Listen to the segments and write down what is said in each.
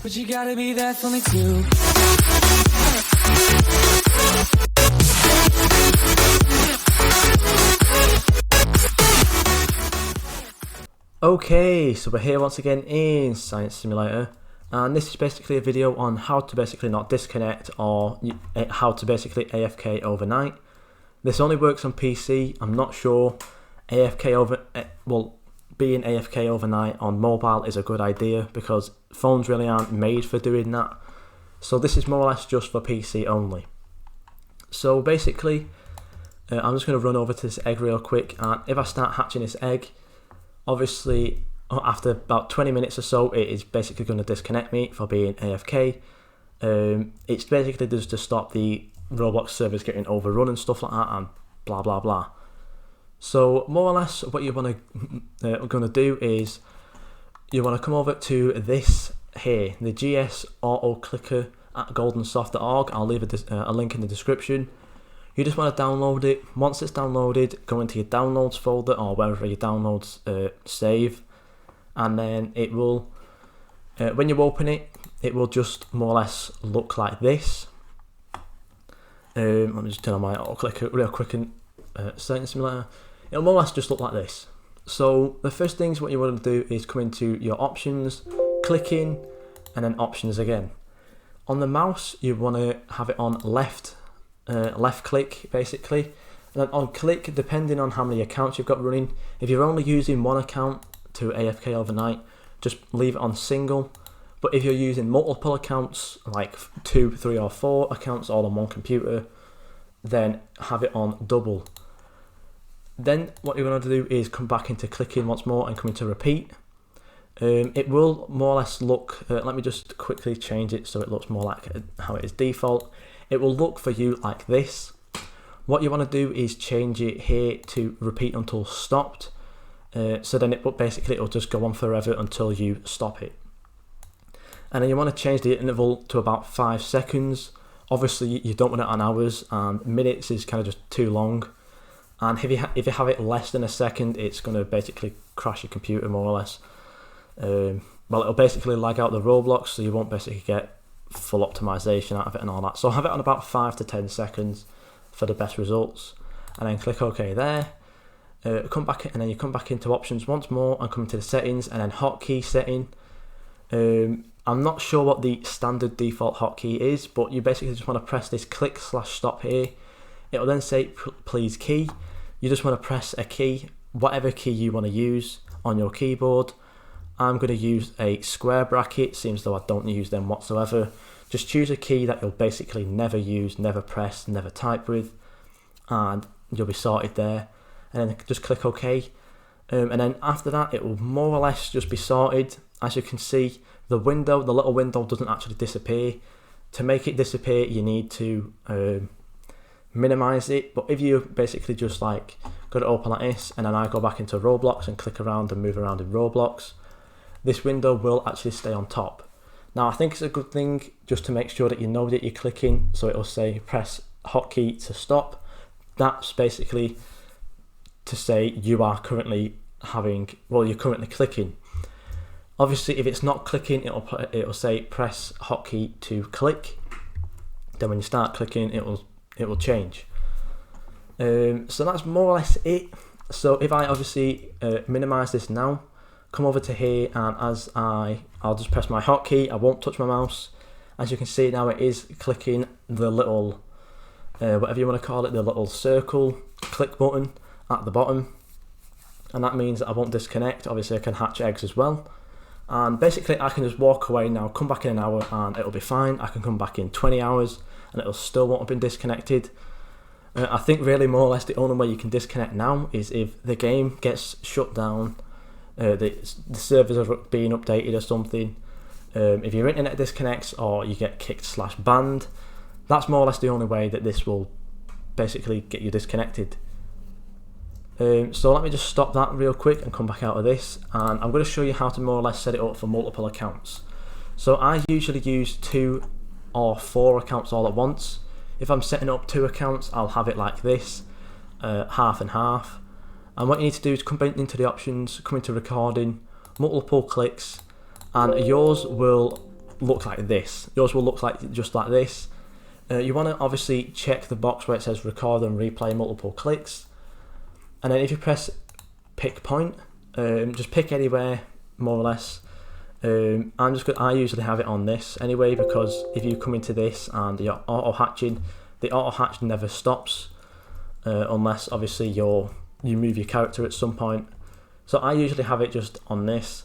But you gotta be there for me too. Okay, so we're here once again in Science Simulator, and this is basically a video on how to basically not disconnect or how to basically AFK overnight. This only works on PC. I'm not sure being AFK overnight on mobile is a good idea because phones really aren't made for doing that. So this is more or less just for PC only. So basically, I'm just going to run over to this egg real quick, and if I start hatching this egg, obviously after about 20 minutes or so, it is basically going to disconnect me for being AFK. It's basically just to stop the Roblox servers getting overrun and stuff like that, and blah blah blah. So more or less what you want to do is you want to come over to this here, the GS auto clicker at goldensoft.org. I'll leave a link in the description. You just want to download it. Once it's downloaded, go into your downloads folder or wherever your downloads save, and then it will, when you open it, it will just more or less look like this. Let me just turn on my auto clicker real quick in Science Simulator. It'll more or less just look like this. So the first things what you want to do is come into your options, click in, and then options again. On the mouse, you want to have it on left click basically, and then on click, depending on how many accounts you've got running. If you're only using one account to AFK overnight, just leave it on single. But if you're using multiple accounts, like 2, 3 or 4 accounts all on one computer, then have it on double. Then what you're going to do is come back into clicking once more and come into repeat. It will more or less look, let me just quickly change it so it looks more like how it is default. It will look for you like this. What you want to do is change it here to repeat until stopped. So then it'll just go on forever until you stop it. And then you want to change the interval to about 5 seconds. Obviously you don't want it on hours, and minutes is kind of just too long. And if you have it less than a second, it's going to basically crash your computer more or less. Well, it'll basically lag out the Roblox, so you won't basically get full optimization out of it and all that. So have it on about 5 to 10 seconds for the best results, and then click OK there. Come back, and then you come back into options once more and come to the settings, and then hotkey setting. I'm not sure what the standard default hotkey is, but you basically just want to press this click/stop here. It'll then say please key. You just want to press a key, whatever key you want to use on your keyboard. I'm going to use a square bracket, seems though I don't use them whatsoever. Just choose a key that you'll basically never use, never press, never type with, and you'll be sorted there. And then just click OK. And then after that, it will more or less just be sorted. As you can see, the little window doesn't actually disappear. To make it disappear, you need to minimize it. But if you basically just like go to open like this, and then I go back into Roblox and click around and move around in Roblox, this window will actually stay on top. Now I think it's a good thing just to make sure that you know that you're clicking, so it'll say press hotkey to stop. That's basically to say you are currently you're currently clicking. Obviously if it's not clicking, it'll say press hotkey to click. Then when you start clicking, it will change. So that's more or less it. So if I obviously minimize this now, come over to here, and I'll just press my hotkey, I won't touch my mouse. As you can see now, it is clicking the little, whatever you want to call it, the little circle click button at the bottom. And that means that I won't disconnect. Obviously I can hatch eggs as well. And basically I can just walk away now, come back in an hour, and it'll be fine. I can come back in 20 hours and it'll still won't have been disconnected. I think really more or less the only way you can disconnect now is if the game gets shut down, the servers are being updated or something. If your internet disconnects or you get kicked/banned, that's more or less the only way that this will basically get you disconnected. So let me just stop that real quick and come back out of this, and I'm going to show you how to more or less set it up for multiple accounts. So I usually use 2 or 4 accounts all at once. If I'm setting up 2 accounts, I'll have it like this, half and half. And what you need to do is come into the options, come into recording, multiple clicks, and yours will look like this. Yours will look like just like this. You want to obviously check the box where it says record and replay multiple clicks, and then if you press pick point, just pick anywhere more or less. I usually have it on this anyway, because if you come into this and you're auto hatching, the auto hatch never stops unless obviously you move your character at some point. So I usually have it just on this,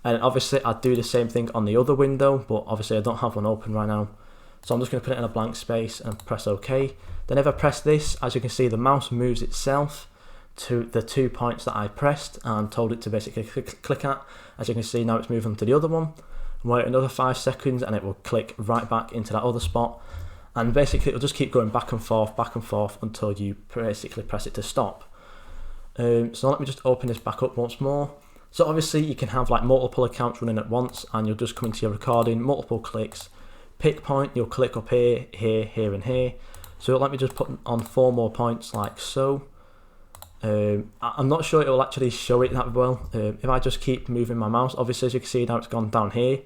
and obviously I do the same thing on the other window, but obviously I don't have one open right now. So I'm just going to put it in a blank space and press OK. Then if I press this, as you can see, the mouse moves itself to the 2 points that I pressed and told it to basically click at. As you can see, now it's moving to the other one. Wait another 5 seconds and it will click right back into that other spot. And basically it'll just keep going back and forth until you basically press it to stop. So let me just open this back up once more. So obviously you can have like multiple accounts running at once, and you'll just come into your recording, multiple clicks, pick point, you'll click up here, here, here and here. So let me just put on 4 more points like so. I'm not sure it will actually show it that well. If I just keep moving my mouse, obviously as you can see now it's gone down here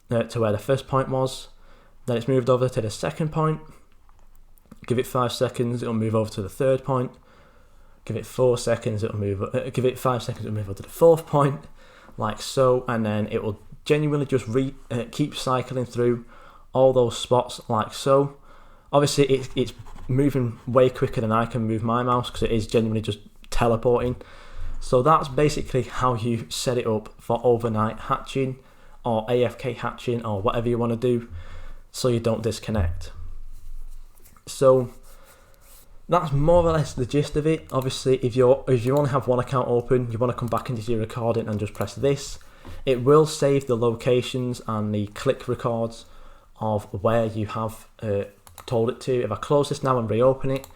to where the first point was. Then it's moved over to the second point. Give it 5 seconds, it'll move over to the third point. Give it 4 seconds, it'll move. Give it 5 seconds, it'll move over to the fourth point, like so, and then it will genuinely just keep cycling through all those spots like so. Obviously it's moving way quicker than I can move my mouse, because it is genuinely just teleporting. So that's basically how you set it up for overnight hatching or AFK hatching or whatever you want to do, so you don't disconnect. So that's more or less the gist of it. Obviously if you only have one account open, you want to come back into your recording and just press this. It will save the locations and the click records of where you have told it to. If I close this now and reopen it,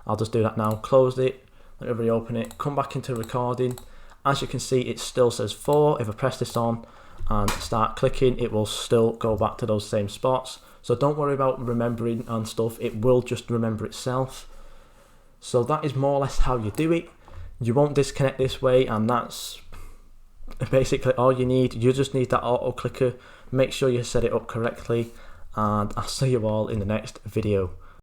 I'll just do that now. Close it, let me reopen it, come back into recording. As you can see, it still says 4. If I press this on and start clicking, it will still go back to those same spots. So don't worry about remembering and stuff, it will just remember itself. So that is more or less how you do it. You won't disconnect this way, and that's basically all you need. You just need that auto clicker. Make sure you set it up correctly, and I'll see you all in the next video.